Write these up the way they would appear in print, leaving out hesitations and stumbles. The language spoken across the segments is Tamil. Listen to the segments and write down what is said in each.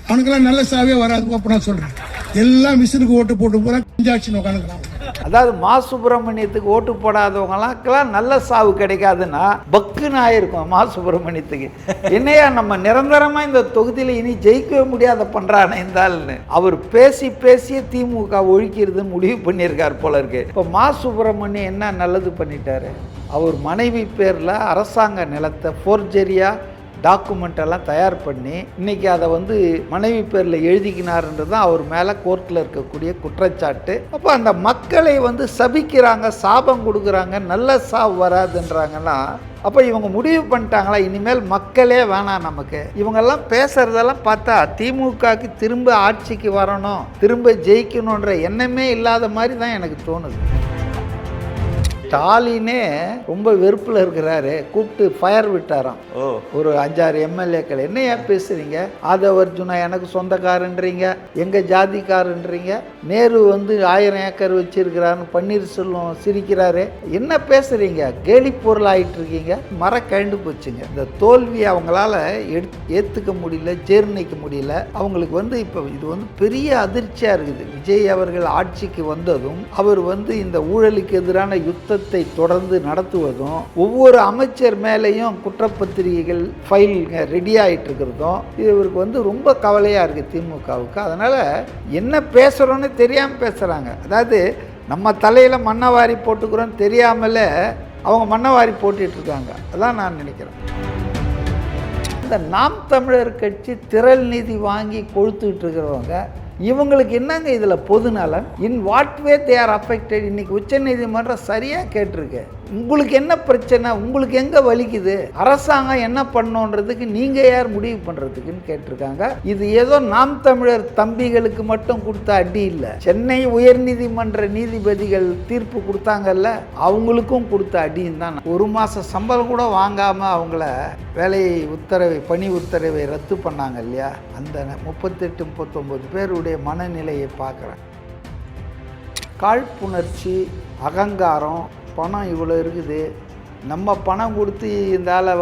அவனுக்கெல்லாம் நல்ல சாவே வராது. அப்ப நான் சொல்றேன், எல்லாம் விசிறுக்கு ஓட்டு போட்டு போற இன்ஜாக்ஷன் உட்காந்துக்கலாம். அதாவது மா சுப்பிரமணியத்துக்கு ஓட்டு போடாதவங்கலாம் நல்ல சாவு கிடைக்காதுன்னா பக்குன்னு ஆயிருக்கும் மா சுப்பிரமணியத்துக்கு. என்னையா நம்ம நிரந்தரமா இந்த தொகுதியில இனி ஜெயிக்கவே முடியாத பண்றானே இந்த ஆள்னு அவர் பேசி பேசிய திமுக ஒழிக்கிறதுன்னு முடிவு பண்ணியிருக்கார் போல இருக்கு. இப்போ மா சுப்பிரமணியம் என்ன நல்லது பண்ணிட்டாரு? அவர் மனைவி பேர்ல அரசாங்க நிலத்தை ஃபோர்ஜரியா டாக்குமெண்ட் எல்லாம் தயார் பண்ணி இன்னைக்கு அதை மனைவி பேரில் எழுதிக்கினாருன்றது தான் அவர் மேலே கோர்ட்டில் இருக்கக்கூடிய குற்றச்சாட்டு. அப்போ அந்த மக்களை சபிக்கிறாங்க, சாபம் கொடுக்குறாங்க, நல்ல சாவு வராதுன்றாங்கன்னா அப்போ இவங்க முடிவு பண்ணிட்டாங்களா இனிமேல் மக்களே வேணாம் நமக்கு. இவங்கெல்லாம் பேசுகிறதெல்லாம் பார்த்தா திமுகவுக்கு திரும்ப ஆட்சிக்கு வரணும், திரும்ப ஜெயிக்கணுன்ற எண்ணமே இல்லாத மாதிரி தான் எனக்கு தோணுது. ஸ்டாலினே ரொம்ப வெறுப்பில் இருக்கிறாரு, கூப்பிட்டு ஃபயர் விட்டாராம் ஒரு 5-6 எம்எல்ஏக்கள். என்னையா பேசுறீங்க? ஆதவர்ஜுனா எனக்கு சொந்தக்காரன்றீங்க, எங்க ஜாதிக்காரன்றீங்க, நேரு 1000 ஏக்கர் வச்சிருக்கிறாருன்னு பன்னீர்செல்வம் சிரிக்கிறாரு, என்ன பேசுறீங்க? கேலி பொருள் ஆயிட்டு இருக்கீங்க. மர கழண்டு போச்சுங்க. இந்த தோல்வியை அவங்களால ஏற்றுக்க முடியல, ஜீர்ணிக்க முடியல. அவங்களுக்கு இப்போ இது பெரிய அதிர்ச்சியா இருக்குது. விஜய் அவர்கள் ஆட்சிக்கு வந்ததும் அவர் இந்த ஊழலுக்கு எதிரான யுத்தத்தை தொடர்ந்து நடத்துவதும், ஒவ்வொரு அமைச்சர் மேலேயும் குற்றப்பத்திரிகைகள் ஃபைல் ரெடி ஆகிட்டு இருக்கிறதும் இவருக்கு ரொம்ப கவலையா இருக்கு திமுகவுக்கு. அதனால என்ன பேசுறோன்னு தெரியாம பேசுறாங்க. அதாவது நம்ம தலையில மண்ணவாரி போட்டுக்கிறோம் தெரியாமலே அவங்க மண்ணவாரி போட்டுட்டு இருக்காங்க. அதான் நான் நினைக்கிறேன். இந்த நாம் தமிழர் கட்சி திரள் நிதி வாங்கி கொழுத்துக்கிட்டு இருக்கிறவங்க இவங்களுக்கு என்னங்க இதில் பொது நலன்? In what way they are affected? இன்னைக்கு உச்ச நீதிமன்றம் சரியாக கேட்டிருக்கு. உங்களுக்கு என்ன பிரச்சனை? உங்களுக்கு எங்கே வலிக்குது? அரசாங்கம் என்ன பண்ணோன்றதுக்கு நீங்கள் யார் முடிவு பண்ணுறதுக்குன்னு கேட்டிருக்காங்க. இது ஏதோ நாம் தமிழர் தம்பிகளுக்கு மட்டும் கொடுத்த அடி இல்லை. சென்னை உயர்நீதிமன்ற நீதிபதிகள் தீர்ப்பு கொடுத்தாங்கல்ல, அவங்களுக்கும் கொடுத்த அடின்னு தான். 1 மாத சம்பளம் கூட வாங்காமல் அவங்கள பணி உத்தரவை ரத்து பண்ணாங்க இல்லையா? அந்த 38-39 பேருடைய மனநிலையை பார்க்குறேன். காழ்ப்புணர்ச்சி, அகங்காரம், பணம் இவ்வளோ இருக்குது, நம்ம பணம் கொடுத்து இந்த ஆளை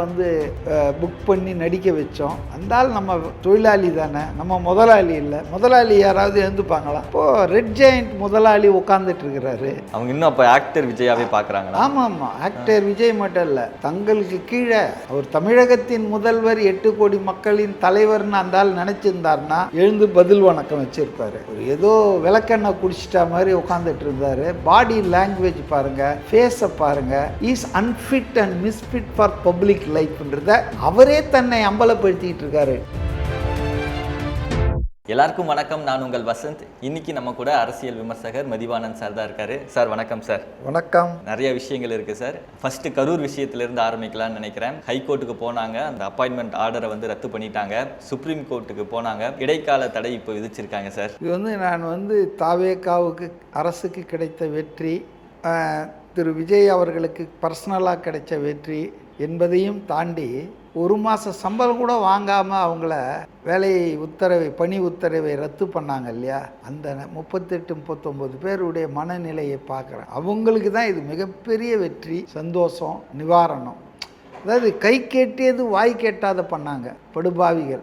புக் பண்ணி நடிக்க வச்சோம். அந்த ஆள் நம்ம தொழிலாளி தானே, நம்ம முதலாளி இல்லை. முதலாளி யாராவது எழுந்துப்பாங்களா? இப்போது ரெட் ஜெயண்ட் முதலாளி உட்காந்துட்டு இருக்கிறாரு. அவங்க இன்னும் அப்போ ஆக்டர் விஜயாவே பார்க்குறாங்க. ஆமாம் ஆமாம், ஆக்டர் விஜய் மட்டும் இல்லை, தங்களுக்கு கீழே அவர் தமிழகத்தின் முதல்வர், 8 கோடி மக்களின் தலைவர்னு அந்த ஆள் நினச்சிருந்தாருன்னா எழுந்து பதில் வணக்கம் வச்சிருப்பாரு. ஒரு ஏதோ விளக்கெண்ணெய் குடிச்சிட்டா மாதிரி உட்காந்துட்டு இருந்தாரு. பாடி லாங்குவேஜ் பாருங்க, ஃபேஸை பாருங்க, is unfit and misfit for public லைஃப்ன்றத அவரே தன்னை அம்பலப்படுத்திட்டு இருக்காரு. எல்லாருக்கும் வணக்கம், நான் உங்கள் வசந்த். இன்னைக்கு நம்ம கூட அரசியல் விமர்சகர் மதிவானந்த் சார் தான் இருக்காரு. சார் வணக்கம். சார் வணக்கம். நிறைய விஷயங்கள் இருக்கு சார். ஃபர்ஸ்ட் கரூர் விஷயத்திலிருந்து ஆரம்பிக்கலாம்னு நினைக்கிறேன். ஹைகோர்ட்டுக்கு போனாங்க, அந்த அப்பாயின்மெண்ட் ஆர்டரை ரத்து பண்ணிட்டாங்க. சுப்ரீம் கோர்ட்டுக்கு போனாங்க, இடைக்கால தடை இப்போ விதிச்சிருக்காங்க சார். இது நான் தாவேகாவுக்கு அரசுக்கு கிடைத்த வெற்றி, திரு விஜய் அவர்களுக்கு பர்சனலாக கிடைச்ச வெற்றி என்பதையும் தாண்டி 1 மாத சம்பளம் கூட வாங்காமல் அவங்கள பணி உத்தரவை ரத்து பண்ணாங்க இல்லையா? அந்த 38-39 பேருடைய மனநிலையை பார்க்குறேன். அவங்களுக்கு தான் இது மிகப்பெரிய வெற்றி, சந்தோஷம், நிவாரணம். அதாவது கை கேட்டியது வாய் கேட்டாத பண்ணாங்க படுபாவிகள்.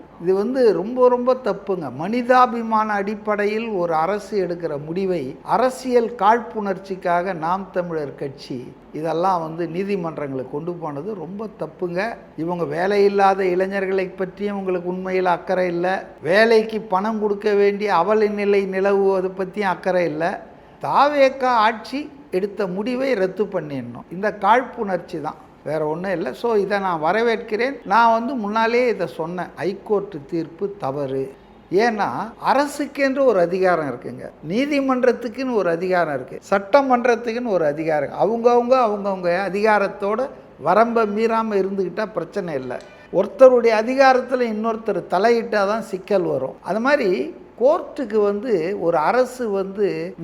இது ரொம்ப ரொம்ப தப்புங்க. மனிதாபிமான அடிப்படையில் ஒரு அரசு எடுக்கிற முடிவை அரசியல் காழ்ப்புணர்ச்சிக்காக நாம் தமிழர் கட்சி இதெல்லாம் நீதிமன்றங்களுக்கு கொண்டு போனது ரொம்ப தப்புங்க. இவங்க வேலையில்லாத இளைஞர்களை பற்றியும் உங்களுக்கு உண்மையில் அக்கறை இல்லை, வேலைக்கு பணம் கொடுக்க வேண்டிய அவல நிலை நிலவுவதை பற்றியும் அக்கறை இல்லை. தாவேகா ஆட்சி எடுத்த முடிவை ரத்து பண்ணிடணும். இந்த காழ்ப்புணர்ச்சி தான், வேறு ஒன்றும் இல்லை. ஸோ இதை நான் வரவேற்கிறேன். நான் முன்னாலே இதை சொன்னேன், ஹைகோர்ட்டு தீர்ப்பு தவறு. ஏன்னா அரசுக்கென்று ஒரு அதிகாரம் இருக்குங்க, நீதிமன்றத்துக்குன்னு ஒரு அதிகாரம் இருக்குது, சட்டமன்றத்துக்குன்னு ஒரு அதிகாரம். அவங்கவுங்க அதிகாரத்தோட வரம்பை மீறாமல் இருந்துக்கிட்டால் பிரச்சனை இல்லை. ஒருத்தருடைய அதிகாரத்தில் இன்னொருத்தர் தலையிட்டால் தான் சிக்கல் வரும். அது மாதிரி கோர்ட்டுக்கு ஒரு அரசு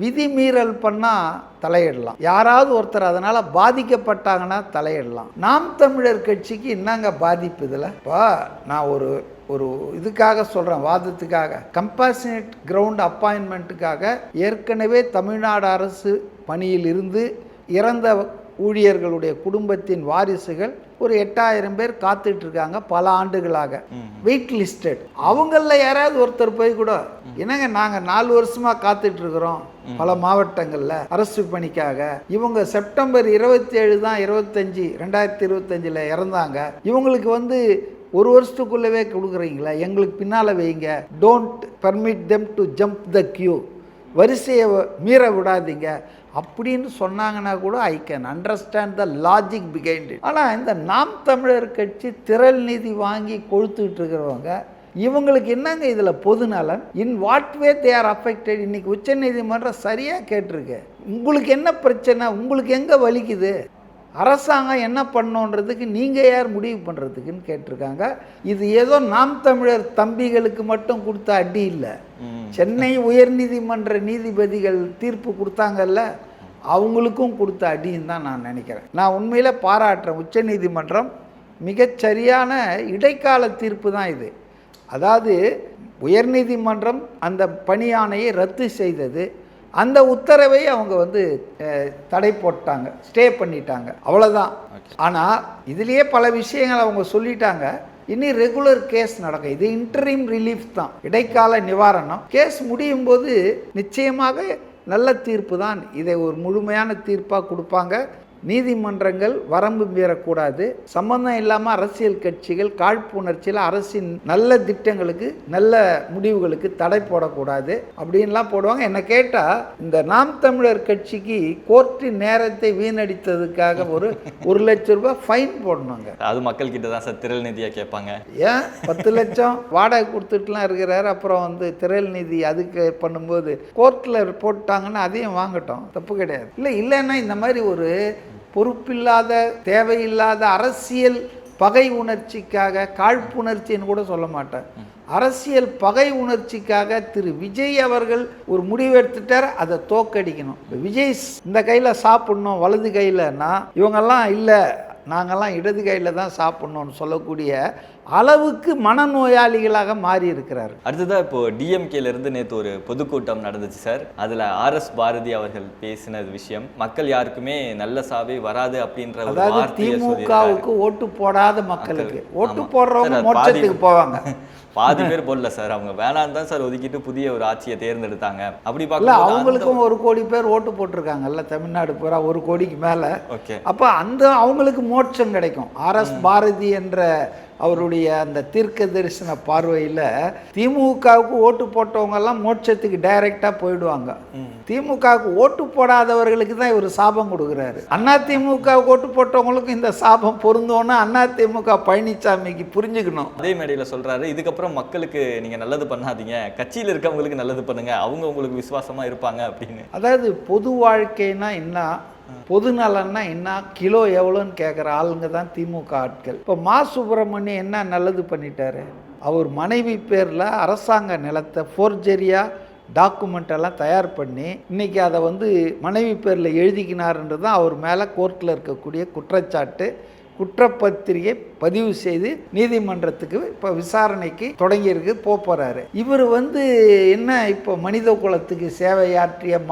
விதிமீறல் பண்ணால் தலையிடலாம், யாராவது ஒருத்தர் அதனால் பாதிக்கப்பட்டாங்கன்னா தலையிடலாம். நாம் தமிழர் கட்சிக்கு என்னங்க பாதிப்பு இதில்? இப்போ நான் ஒரு இதுக்காக சொல்கிறேன், வாதத்துக்காக, கம்பேஷனேட் கிரவுண்ட் அப்பாயின்மெண்ட்டுக்காக ஏற்கனவே தமிழ்நாடு அரசு பணியில் இருந்து இறந்த ஊழியர்களுடைய குடும்பத்தின் வாரிசுகள் ஒரு 8000 பேர் காத்துட்டு இருக்காங்க பல ஆண்டுகளாக, வெயிட் லிஸ்டட். அவங்களில் யாராவது ஒருத்தர் போய் கூட என்னங்க நாங்கள் 4 வருஷமாக காத்துட்டு இருக்கிறோம் பல மாவட்டங்களில் அரசு பணிக்காக, இவங்க செப்டம்பர் 27 தான் 2025 இறந்தாங்க, இவங்களுக்கு வந்து 1 வருஷத்துக்குள்ளவே கொடுக்குறீங்களா, எங்களுக்கு பின்னால் வைங்க, don't permit them to jump the queue, வரிசையை மீற விடாதீங்க அப்படின்னு சொன்னாங்கன்னா கூட I can understand the logic behind it. ஆனால் இந்த நாம் தமிழர் கட்சி திரள் நிதி வாங்கி கொழுத்துக்கிட்டு இருக்கிறவங்க, இவங்களுக்கு என்னங்க இதில் பொதுநலன்? In what way they are affected? இன்னைக்கு உச்ச நீதிமன்றம் சரியாக கேட்டிருக்கு, உங்களுக்கு என்ன பிரச்சனை, உங்களுக்கு எங்கே வலிக்குது, அரசாங்கம் என்ன பண்ணோன்றதுக்கு நீங்கள் யார் முடிவு பண்ணுறதுக்குன்னு கேட்டிருக்காங்க. இது ஏதோ நாம் தமிழர் தம்பிகளுக்கு மட்டும் கொடுத்த அடி இல்லை, சென்னை உயர்நீதிமன்ற நீதிபதிகள் தீர்ப்பு கொடுத்தாங்கல்ல, அவங்களுக்கும் கொடுத்த அடின்னு தான் நான் நினைக்கிறேன். நான் உண்மையில் பாராட்டுறேன். உச்ச நீதிமன்றம் மிகச்சரியான இடைக்கால தீர்ப்பு தான் இது. அதாவது உயர்நீதிமன்றம் அந்த பணியாணையை ரத்து செய்தது, அந்த உத்தரவை அவங்க வந்து தடை போட்டாங்க, ஸ்டே பண்ணிட்டாங்க, அவ்வளோதான். ஆனால் இதுலேயே பல விஷயங்கள் அவங்க சொல்லிட்டாங்க. இனி ரெகுலர் கேஸ் நடக்கும், இது இன்டரிம் ரிலீஃப் தான், இடைக்கால நிவாரணம். கேஸ் முடியும் போது நிச்சயமாக நல்ல தீர்ப்பு தான், இதை ஒரு முழுமையான தீர்ப்பாக கொடுப்பாங்க. நீதிமன்றங்கள் வரம்பு மீறக்கூடாது, சம்பந்தம் இல்லாமல் அரசியல் கட்சிகள் காழ்ப்புணர்ச்சியில் அரசின் நல்ல திட்டங்களுக்கு நல்ல முடிவுகளுக்கு தடை போடக்கூடாது அப்படின்லாம் போடுவாங்க. என்னை கேட்டால் இந்த நாம் தமிழர் கட்சிக்கு கோர்ட்டின் நேரத்தை வீணடித்ததுக்காக ஒரு 1 லட்சம் ரூபாய் ஃபைன் போடணுங்க. அது மக்கள் கிட்ட தான் சார் திரள் நிதியாக கேட்பாங்க. ஏன் 10 லட்சம் வாடகை கொடுத்துட்டுலாம் இருக்கிறாரு, அப்புறம் வந்து திரள் நிதி அதுக்கு பண்ணும்போது கோர்ட்டில் போட்டாங்கன்னா அதையும் வாங்கட்டும், தப்பு கிடையாது. இல்லைன்னா இந்த மாதிரி ஒரு பொறுப்பில்லாத தேவையில்லாத அரசியல் பகை உணர்ச்சிக்காக, காழ்ப்புணர்ச்சின்னு கூட சொல்ல மாட்டேன், அரசியல் பகை உணர்ச்சிக்காக திரு விஜய் அவர்கள் ஒரு முடிவு எடுத்துட்டார், அதை தோக்கடிக்கணும். விஜய் இந்த கையில் சாப்பிடணும் வலது கையிலன்னா இவங்கெல்லாம் இல்லை நாங்கள்லாம் இடது கையில் தான் சாப்பிட்ணுன்னு சொல்லக்கூடிய அளவுக்கு மனநோயாளிகளாக மாறி இருக்கிறார். அடுத்ததாக இப்போ டிஎம்கேலேருந்து நேற்று ஒரு பொதுக்கூட்டம் நடந்துச்சு சார். அதில் RS பாரதி அவர்கள் பேசின விஷயம் மக்கள் யாருக்குமே நல்ல சாவே வராது அப்படின்ற, அதாவது திமுகவுக்கு ஓட்டு போடாத மக்களுக்கு, ஓட்டு போடுறவங்க மோட்சத்துக்கு போவாங்க. பாதி பேர் போடல சார், அவங்க வேணான்னு தான் சார் ஒதுக்கிட்டு புதிய ஒரு ஆட்சியை தேர்ந்தெடுத்தாங்க. அப்படி பார்க்கல, அவங்களுக்கும் 1 கோடி பேர் ஓட்டு போட்டிருக்காங்கல்ல தமிழ்நாடு பூரா, 1 கோடிக்கு மேலே. ஓகே, அப்போ அந்த அவங்களுக்கு மோட்சம் கிடைக்கும். RS பாரதி என்ற அவருடைய அந்த தீர்க்க தரிசன பார்வையில் திமுகவுக்கு ஓட்டு போட்டவங்கெல்லாம் மோட்சத்துக்கு டைரெக்டாக போயிடுவாங்க. திமுகவுக்கு ஓட்டு போடாதவர்களுக்கு தான் இவர் சாபம் கொடுக்குறாரு. அதிமுகவுக்கு ஓட்டு போட்டவங்களுக்கும் இந்த சாபம் பொருந்தோன்னா அதிமுக பழனிசாமிக்கு புரிஞ்சுக்கணும். அதே மேடையில் சொல்கிறாரு, இதுக்கப்புறம் மக்களுக்கு நீங்கள் நல்லது பண்ணாதீங்க, கட்சியில் இருக்கவங்களுக்கு நல்லது பண்ணுங்க, அவங்க உங்களுக்கு விசுவாசமாக இருப்பாங்க அப்படின்னு. அதாவது பொது வாழ்க்கைனா என்ன, பொது நலன்னா என்ன, கிலோ எவ்வளோன்னு கேட்குற ஆளுங்க தான் திமுக ஆட்கள். இப்போ மா சுப்பிரமணியம் என்ன நல்லது பண்ணிட்டாரு, அவர் மனைவி பேரில் அரசாங்க நிலத்தை ஃபோர்ஜரியாக டாக்குமெண்ட் எல்லாம் தயார் பண்ணி இன்றைக்கி அதை வந்து மனைவி பேரில் எழுதிக்கினாருன்றது தான் அவர் மேலே கோர்ட்டில் இருக்கக்கூடிய குற்றச்சாட்டு. குற்றப்பத்திரிகை பதிவு செய்து நீதிமன்றத்துக்கு இப்போ விசாரணைக்கு தொடங்கியிருக்கு, போகிறாரு. இவர் வந்து என்ன இப்போ மனித குலத்துக்கு சேவையாற்றிய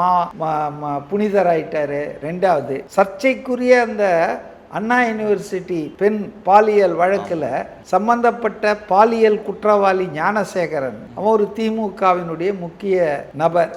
புனிதராயிட்டாரு. 2வது சர்ச்சைக்குரிய அந்த அண்ணா யூனிவர்சிட்டி பெண் பாலியல் வழக்கில் சம்பந்தப்பட்ட பாலியல் குற்றவாளி ஞானசேகரன், அவன் ஒரு திமுகவினுடைய முக்கிய நபர்.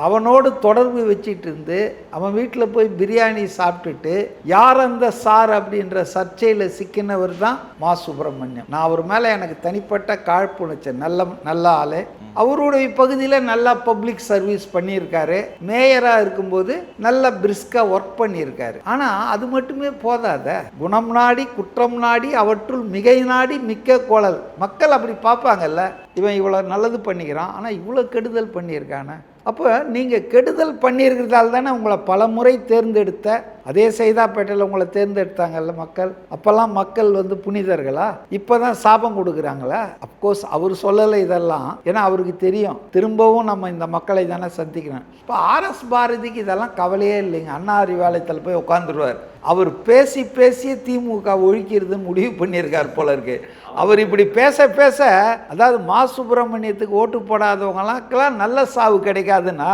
அவனோடு தொடர்பு வச்சிட்டு இருந்து அவன் வீட்டில் போய் பிரியாணி சாப்பிட்டுட்டு யார் அந்த சார் அப்படின்ற சர்ச்சையில் சிக்கினவர் தான் மா சுப்பிரமணியம். நான் அவர் மேலே எனக்கு தனிப்பட்ட காழ்ப்புணர்ச்சேன். நல்ல ஆளு, அவருடைய பகுதியில் நல்லா பப்ளிக் சர்வீஸ் பண்ணியிருக்காரு, மேயராக இருக்கும்போது நல்லா பிரிஸ்காக ஒர்க் பண்ணியிருக்காரு. ஆனால் அது மட்டுமே போதாத, குணம் நாடி குற்றம் நாடி அவற்றுள் மிகை நாடி மிக்க கோளல். மக்கள் அப்படி பார்ப்பாங்கல்ல, இவன் இவ்வளோ நல்லது பண்ணிக்கிறான் ஆனால் இவ்வளோ கெடுதல் பண்ணியிருக்கானே. அப்போ நீங்கள் கெடுதல் பண்ணியிருக்கிறதால தானே உங்களை பல முறை தேர்ந்தெடுத்த, அதே சைதாப்பேட்டையில் உங்களை தேர்ந்தெடுத்தாங்கல்ல மக்கள். அப்போல்லாம் மக்கள் வந்து புனிதர்களா, இப்போ தான் சாபம் கொடுக்குறாங்களா? அப்கோர்ஸ் அவர் சொல்லலை இதெல்லாம், ஏன்னா அவருக்கு தெரியும் திரும்பவும் நம்ம இந்த மக்களை தானே சந்திக்கிறோம். இப்போ RS பாரதிக்கு இதெல்லாம் கவலையே இல்லைங்க, அண்ணா அறிவாலயத்தில் போய் உட்காந்துருவார். அவர் பேசியே திமுக ஒழிக்கிறதுன்னு முடிவு பண்ணியிருக்கார் போல இருக்கு. அவர் இப்படி பேச அதாவது மா சுப்பிரமணியத்துக்கு ஓட்டு போடாதவங்களாம் நல்ல சாவு கிடைக்காதுன்னா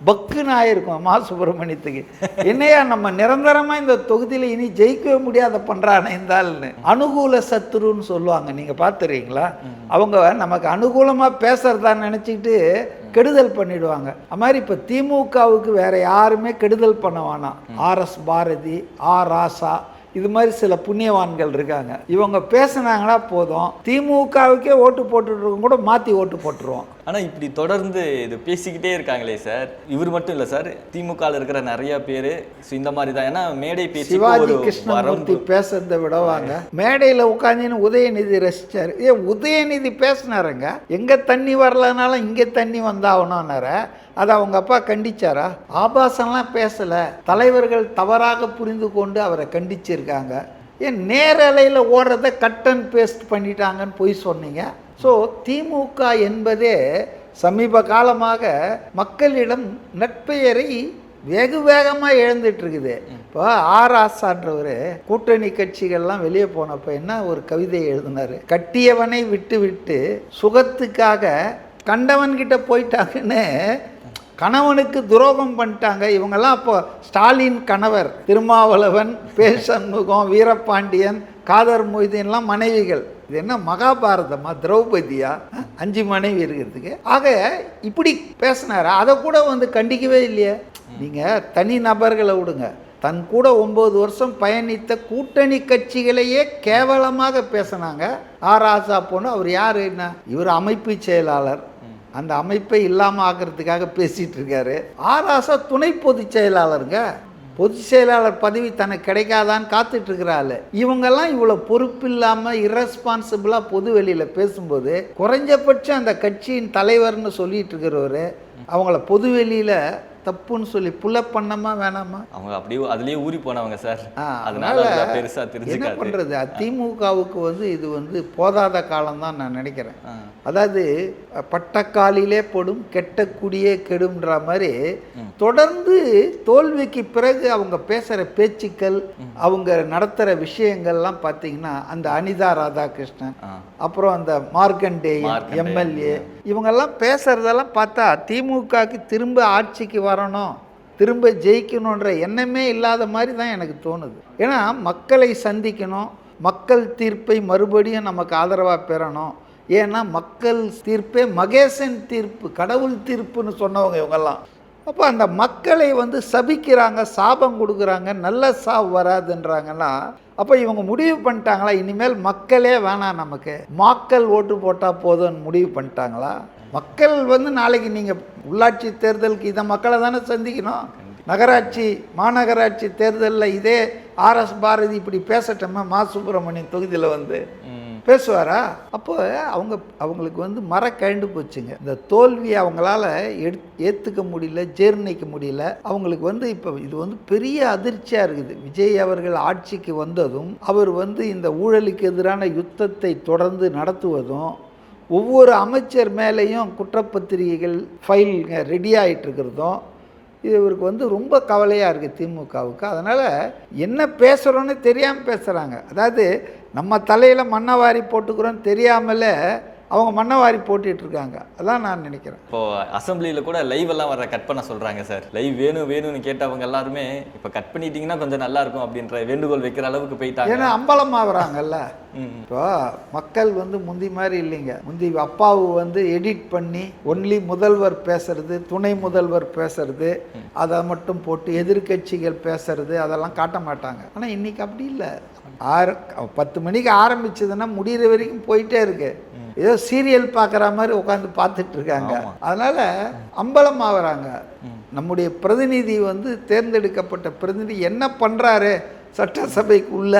பக்குன்னு ஆயிருக்கும் மா சுப்பிரமணியத்துக்கு. என்னையா நம்ம நிரந்தரமாக இந்த தொகுதியில் இனி ஜெயிக்கவே முடியாத பண்ணுறானே இருந்தால்னு. அனுகூல சத்துருன்னு சொல்லுவாங்க, நீங்கள் பார்த்துறீங்களா? அவங்க நமக்கு அனுகூலமாக பேசுறதான்னு நினச்சிக்கிட்டு கெடுதல் பண்ணிடுவாங்க. அது மாதிரி இப்போ திமுகவுக்கு வேற யாருமே கெடுதல் பண்ண வேணாம். ஆர்எஸ் பாரதி, ராசா, இது மாதிரி சில புண்ணியவான்கள் இருக்காங்க. இவங்க பேசுனாங்கன்னா போதும், திமுகவுக்கே ஓட்டு போட்டுருக்கோம் கூட மாற்றி ஓட்டு போட்டுருவோம். ஆனால் இப்படி தொடர்ந்து இது பேசிக்கிட்டே இருக்காங்களே சார், இவர் மட்டும் இல்லை சார், திமுகவில் இருக்கிற நிறைய பேர் இந்த மாதிரி தான். ஏன்னா மேடை பேசி சிவாஜி கிருஷ்ணமூர்த்தி பேசுறதை விடவாங்க, மேடையில் உட்காந்துன்னு உதயநிதி ரசிச்சார். உதயநிதி பேசினாருங்க, எங்கே தண்ணி வரலனாலும் இங்கே தண்ணி வந்தாகணும்னார. அதை அவங்க அப்பா கண்டிச்சாரா? ஆபாசம்லாம் பேசலை, தலைவர்கள் தவறாக புரிந்து கொண்டு அவரை கண்டிச்சிருக்காங்க. ஏன் நேரலையில் ஓடுறத கட் அண்ட் பேஸ்ட் பண்ணிட்டாங்கன்னு போய் சொன்னீங்க. ஸோ திமுக என்பதே சமீப காலமாக மக்களிடம் நட்பெயரை வெகு வேகமாக இழந்துட்டு இருக்குது. இப்போ ராசான்றவர் கூட்டணி கட்சிகள்லாம் வெளியே போனப்போ என்ன ஒரு கவிதை எழுதினார், கட்டியவனை விட்டு விட்டு சுகத்துக்காக கண்டவன்கிட்ட போயிட்டாங்கன்னு கணவனுக்கு துரோகம் பண்ணிட்டாங்க இவங்கெல்லாம். அப்போ ஸ்டாலின் கணவர் திருமாவளவன், பே. சண்முகம், வீரபாண்டியன், காதர் மொய்தீன்லாம் மனைவிகள். இது என்ன மகாபாரதமா, திரௌபதியா? 5 மனைவி இருக்கிறதுக்கு. ஆக இப்படி பேசினாரா? அதை கூட வந்து கண்டிக்கவே இல்லையே. நீங்கள் தனி நபர்களை விடுங்க, தன் கூட 9 வருஷம் பயணித்த கூட்டணி கட்சிகளையே கேவலமாக பேசினாங்க. ராசா பொண்ணு அவர் யார்? என்ன, இவர் அமைப்பு செயலாளர். அந்த அமைப்பை இல்லாமல் ஆக்கிறதுக்காக பேசிகிட்டு இருக்காரு. ராசா துணை பொதுச் செயலாளருங்க. பொதுச் செயலாளர் பதவி தனக்கு கிடைக்காதான்னு காத்துட்ருக்கிறாள். இவங்கெல்லாம் இவ்வளோ பொறுப்பு இல்லாமல் இரஸ்பான்சிபிளாக பொது வெளியில் பேசும்போது குறைஞ்சபட்சம் அந்த கட்சியின் தலைவர்னு சொல்லிட்டு இருக்கிறவர் அவங்கள பொது வெளியில் தப்புன்னு சொல்லி புல பண்ணமா வேணாமா? அவங்க அப்படியே அதுலேயே ஊறி போனவங்க சார். அதனால பெருசாக தெரிஞ்சு என்ன பண்ணுறது, திமுகவுக்கு வந்து இது வந்து போதாத காலம்தான் நான் நினைக்கிறேன். அதாவது பட்டக்காலிலே படும் கெட்டக்குடியே கெடும்ன்ற மாதிரி தொடர்ந்து தோல்விக்கு பிறகு அவங்க பேசுகிற பேச்சுக்கள், அவங்க நடத்துகிற விஷயங்கள்லாம் பார்த்தீங்கன்னா, அந்த அனிதா ராதாகிருஷ்ணன், அப்புறம் அந்த மார்க்கண்டேயன் எம்எல்ஏ, இவங்கெல்லாம் பேசுகிறதெல்லாம் பார்த்தா திமுகவுக்கு திரும்ப ஆட்சிக்கு வரணும், திரும்ப ஜெயிக்கணுன்ற எண்ணமே இல்லாத மாதிரி தான் எனக்கு தோணுது. ஏன்னா மக்களை சந்திக்கணும், மக்கள் தீர்ப்பை மறுபடியும் நமக்கு ஆதரவாக பெறணும். ஏன்னா மக்கள் தீர்ப்பே மகேசன் தீர்ப்பு, கடவுள் தீர்ப்புன்னு சொன்னவங்க இவங்கெல்லாம். அப்போ அந்த மக்களை வந்து சபிக்கிறாங்க, சாபம் கொடுக்குறாங்க, நல்ல சாவு வராதுன்றாங்கன்னா, அப்போ இவங்க முடிவு பண்ணிட்டாங்களா இனிமேல் மக்களே வேணாம், நமக்கு மக்கள் ஓட்டு போட்டால் போதும்னு முடிவு பண்ணிட்டாங்களா? மக்கள் வந்து நாளைக்கு நீங்கள் உள்ளாட்சி தேர்தலுக்கு இதை மக்களை தானே சந்திக்கணும். நகராட்சி மாநகராட்சி தேர்தலில் இதே ஆர்எஸ் பாரதி இப்படி பேசட்டோமா, மா சுப்பிரமணியன் தொகுதியில் வந்து பேசுவாரா? அப்போ அவங்களுக்கு வந்து கழண்டு போச்சுங்க. இந்த தோல்வியை அவங்களால ஏற்றுக்க முடியல, ஜீர்ணிக்க முடியல. அவங்களுக்கு வந்து இப்போ இது வந்து பெரிய அதிர்ச்சியாக இருக்குது. விஜய் அவர்கள் ஆட்சிக்கு வந்ததும் அவர் வந்து இந்த ஊழலுக்கு எதிரான யுத்தத்தை தொடர்ந்து நடத்துவதும், ஒவ்வொரு அமைச்சர் மேலேயும் குற்றப்பத்திரிகைகள் ஃபைலுங்க ரெடி ஆகிட்டு இருக்கிறதும், இது இவருக்கு வந்து ரொம்ப கவலையாக இருக்குது திமுகவுக்கு. அதனால் என்ன பேசுகிறோன்னு தெரியாமல் பேசுகிறாங்க. அதாவது நம்ம தலையில் மண்ணவாரி போட்டுக்கிறோன்னு தெரியாமலே அவங்க மண்ணவாரி போட்டுட்ருக்காங்க. அதான் நான் நினைக்கிறேன். இப்போது அசம்பிளியில் கூட லைவ் எல்லாம் வர கட் பண்ண சொல்கிறாங்க சார். லைவ் வேணும்னு கேட்டவங்க எல்லாருமே இப்போ கட் பண்ணிட்டீங்கன்னா கொஞ்சம் நல்லாயிருக்கும் அப்படின்ற வேண்டுகோள் வைக்கிற அளவுக்கு போயிட்டாங்க. ஏன்னா அம்பலமாகறாங்கல்ல. இப்போ மக்கள் வந்து முந்தி மாதிரி இல்லைங்க. முந்தி அப்பாவு வந்து எடிட் பண்ணி ஒன்லி முதல்வர் பேசுறது, துணை முதல்வர் பேசுறது, அதை மட்டும் போட்டு எதிர்கட்சிகள் பேசுறது அதெல்லாம் காட்ட மாட்டாங்க. ஆனால் இன்றைக்கி அப்படி இல்லை. 10 மணிக்கு ஆரம்பிச்சதுன்னா முடிகிற வரைக்கும் போயிட்டே இருக்கு. ஏதோ சீரியல் பார்க்குற மாதிரி உட்காந்து பார்த்துட்டு இருக்காங்க. அதனால் அம்பலம் ஆகிறாங்க. நம்முடைய பிரதிநிதி வந்து தேர்ந்தெடுக்கப்பட்ட பிரதிநிதி என்ன பண்ணுறாரு சட்டசபைக்கு உள்ள,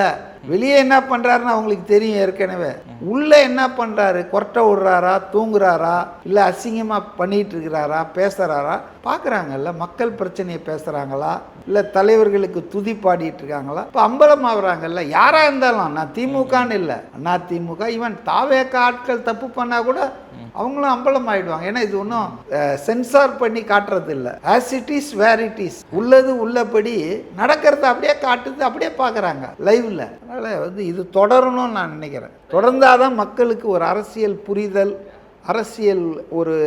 வெளியே என்ன பண்ணுறாருன்னு அவங்களுக்கு தெரியும் ஏற்கனவே. உள்ளே என்ன பண்ணுறாரு, கொரட்டை விடுறாரா, தூங்குறாரா, இல்லை அசிங்கமாக பண்ணிகிட்டு இருக்கிறாரா, பேசுகிறாரா பார்க்குறாங்கல்ல. மக்கள் பிரச்சனையை பேசுகிறாங்களா, இல்லை தலைவர்களுக்கு துதி பாடிட்டு இருக்காங்களா? இப்போ அம்பலம் ஆகுறாங்கல்ல. யாராக இருந்தாலும், நான் திமுகன்னு இல்லை, அண்ணா திமுக, ஈவன் தாவேக ஆட்கள் தப்பு பண்ணால் கூட அவங்களும் அம்பலம் ஆகிடுவாங்க. ஏன்னா இது ஒன்றும் சென்சார் பண்ணி காட்டுறது இல்லை. As it is where it is, உள்ளது உள்ளபடி நடக்கிறத அப்படியே காட்டுது, அப்படியே பார்க்குறாங்க லைவில். அதனால் வந்து இது தொடரணும்னு நான் நினைக்கிறேன். தொடர்ந்தாதான் மக்களுக்கு ஒரு அரசியல் புரிதல், அரசியல் ஒரு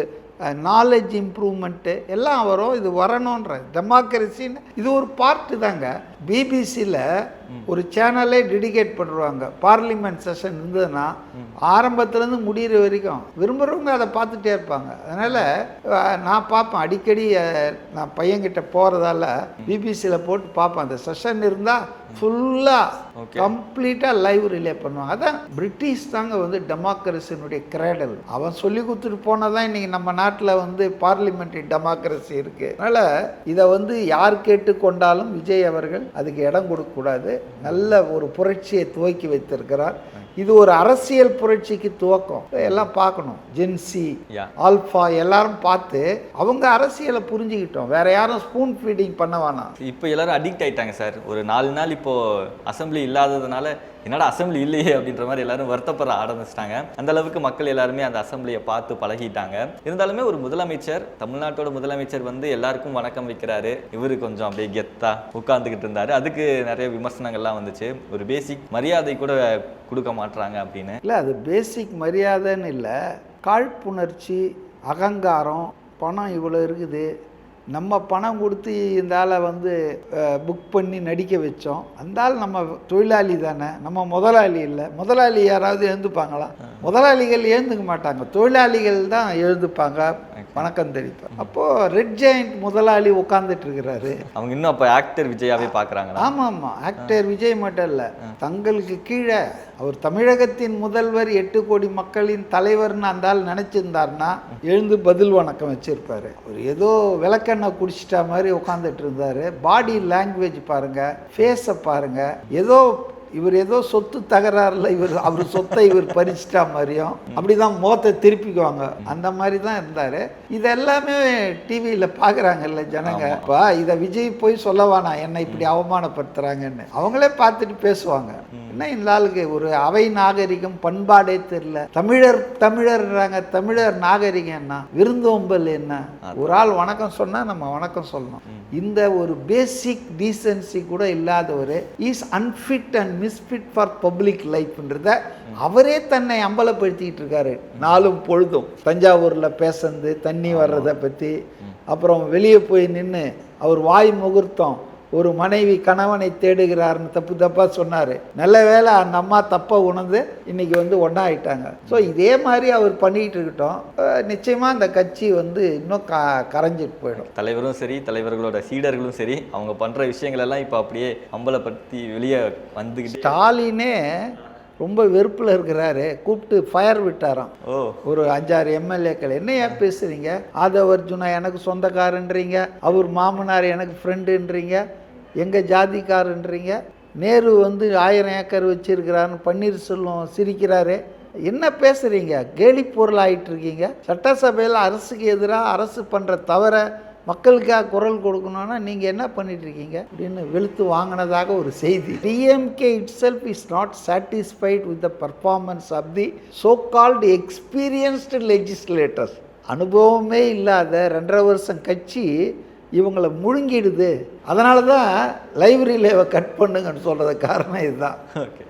நாலேஜ் இம்ப்ரூவ்மெண்ட்டு எல்லாம் வரும். இது வரணுன்ற டெமோக்ரஸின்னு இது ஒரு பார்ட்டு தாங்க. பிபிசியில் ஒரு சேனலே டெடிகேட் பண்ணுவாங்க. பார்லிமெண்ட் செஷன் இருந்ததுன்னா ஆரம்பத்துலேருந்து முடிகிற வரைக்கும் விரும்புகிறவங்க அதை பார்த்துட்டே இருப்பாங்க. அதனால் நான் பார்ப்பேன் அடிக்கடி. நான் பையன்கிட்ட போகிறதால பிபிசியில் போட்டு பார்ப்பேன். அந்த செஷன் இருந்தால் ஃபுல்லாக கம்ப்ளீட்டாக லைவ் ரிலே பண்ணுவாங்க. அதான் பிரிட்டிஷ் தாங்க வந்து டெமோக்ரஸினுடைய கிரேடல். அவன் சொல்லி கொடுத்துட்டு போனதான் இன்றைக்கி நம்ம நாட்டில் வந்து பார்லிமெண்ட்ரி டெமோக்ரஸி இருக்குது. அதனால் இதை வந்து யார் கேட்டுக்கொண்டாலும் விஜய் அவர்கள் அதுக்கு இடம் கொடுக்கக்கூடாது. நல்ல ஒரு புரட்சியை துவக்கி வைத்திருக்கிறார். இது ஒரு அரசியல் புரட்சிக்கு துவக்கம். எல்லாம் பார்க்கணும். ஜென்சி, ஆல்ஃபா எல்லாரும் பார்த்து அவங்க அரசியலை புரிஞ்சுக்கிட்டோம். வேற யாரும் ஸ்பூன் ஃபீடிங் பண்ண வேணாம். இப்போ எல்லாரும் அடிக்ட் ஆயிட்டாங்க சார். ஒரு 4 நாள் இப்போ அசம்பிளி இல்லாததுனால என்னடா அசம்பிளி இல்லையே அப்படின்ற மாதிரி எல்லாரும் வருத்தப்பட ஆரம்பிச்சிட்டாங்க. அந்த அளவுக்கு மக்கள் எல்லாருமே அந்த அசம்பிளியை பார்த்து பழகிட்டாங்க. இருந்தாலுமே ஒரு முதலமைச்சர், தமிழ்நாட்டோட முதலமைச்சர் வந்து எல்லாருக்கும் வணக்கம் வைக்கிறாரு. இவரு கொஞ்சம் அப்படியே கெத்தா உட்கார்ந்துக்கிட்டு இருந்தாரு. அதுக்கு நிறைய விமர்சனங்கள்லாம் வந்துச்சு. ஒரு பேசிக் மரியாதை கூட கொடுக்க மாட்டாங்க அப்படின்னு. இல்லை, அது பேசிக் மரியாதைன்னு இல்லை. காழ்ப்புணர்ச்சி, அகங்காரம், பணம் இவ்வளோ இருக்குது, நம்ம பணம் கொடுத்து இந்த ஆளை வந்து புக் பண்ணி நடிக்க வச்சோம். அந்த ஆள் நம்ம தொழிலாளி தானே, நம்ம முதலாளி இல்லை. முதலாளி யாராவது எழுந்துப்பாங்களா? முதலாளிகள் எழுந்துக்க மாட்டாங்க, தொழிலாளிகள் தான் எழுந்துப்பாங்க, வணக்கம் தெரிவிப்பாங்க. அப்போது ரெட் ஜெயண்ட் முதலாளி உட்காந்துட்டு இருக்கிறாரு. அவங்க இன்னும் அப்போ ஆக்டர் விஜயாவே பார்க்குறாங்க. ஆமாம் ஆமாம், ஆக்டர் விஜய் மட்டும் இல்லை, தங்களுக்கு கீழே அவர் தமிழகத்தின் முதல்வர், 8 கோடி மக்களின் தலைவர்னு அந்த ஆள் நினச்சிருந்தாருன்னா எழுந்து பதில் வணக்கம் வச்சுருப்பாரு. அவர் ஏதோ விளக்கெண்ணெய் குடிச்சிட்டா மாதிரி உட்காந்துட்டு இருந்தார். பாடி லாங்குவேஜ் பாருங்கள், ஃபேஸை பாருங்கள். இவர் ஏதோ சொத்து தகராறுல அவர் சொத்தை இவர் பறிச்சிட்டா மாதிரியும் அப்படிதான் முகத்தை திருப்பிக்குவாங்க. அந்த மாதிரி தான் இருந்தார். இதெல்லாமே டிவியில் பார்க்குறாங்கல்ல ஜனங்க. இப்போ இதை விஜய் போய் சொல்லவானா என்னை இப்படி அவமானப்படுத்துகிறாங்கன்னு, அவங்களே பார்த்துட்டு பேசுவாங்க. என்ன இந்த ஆளுக்கு ஒரு அவை நாகரிகம், பண்பாடே தெரியல. தமிழர்றாங்க, தமிழர் நாகரிகம் என்ன, விருந்தோம்பல் என்ன? ஒரு ஆள் வணக்கம் சொன்னால் நம்ம வணக்கம் சொல்லணும். இந்த ஒரு பேசிக் டீசன்சி கூட இல்லாதவர் is unfit and misfit for public லைஃப்ன்றத அவரே தன்னை அம்பலப்படுத்திக்கிட்டு இருக்காரு நாளும் பொழுதும். தஞ்சாவூரில் பேசுறது, தண்ணி வர்றதை பற்றி, அப்புறம் வெளியே போய் நின்று அவர் வாய் முகூர்த்தம் ஒரு மனைவி கணவனை தேடுகிறார்னு தப்பாக சொன்னார். நல்ல வேளை அந்த அம்மா தப்பாக உணர்ந்து இன்னைக்கு வந்து ஒன்றா ஆயிட்டாங்க. ஸோ இதே மாதிரி அவர் பண்ணிக்கிட்டு இருக்கட்டும். நிச்சயமாக அந்த கட்சி வந்து இன்னும் கரைஞ்சிட்டு போயிடும். தலைவரும் சரி, தலைவர்களோட சீடர்களும் சரி, அவங்க பண்ணுற விஷயங்கள் எல்லாம் இப்போ அப்படியே அம்பலப்படுத்தி வெளியே வந்துக்கிட்டு. ஸ்டாலினே ரொம்ப வெறுப்பில் இருக்கிறாரு. கூப்பிட்டு ஃபயர் விட்டாராம் ஒரு 5-6 எம்எல்ஏக்கள். என்ன ஏன் பேசுகிறீங்க? ஆதவர்ஜுனா எனக்கு சொந்தக்காரன்றீங்க, அவர் மாமனார் எனக்கு ஃப்ரெண்டுன்றீங்க, எங்கள் ஜாதிக்காரன்றீங்க. நேரு வந்து 1000 ஏக்கர் வச்சிருக்கிறான்னு பன்னீர்செல்வம் சிரிக்கிறாரு. என்ன பேசுகிறீங்க? கேலி பொருள் ஆகிட்டு இருக்கீங்க. சட்டசபையில் அரசுக்கு எதிராக அரசு பண்ணுற தவிர மக்களுக்காக குரல் கொடுக்கணும்னா நீங்கள் என்ன பண்ணிட்டு இருக்கீங்க அப்படின்னு வெளுத்து வாங்கினதாக ஒரு செய்தி. DMK itself is not satisfied with the performance of the so called experienced legislators. அனுபவமே இல்லாத 2.5 வருஷம் கட்சி இவங்களை முழுங்கிடுது. அதனால தான் லைப்ரரியில் கட் பண்ணுங்கன்னு சொல்கிறது காரணம் இதுதான். ஓகே.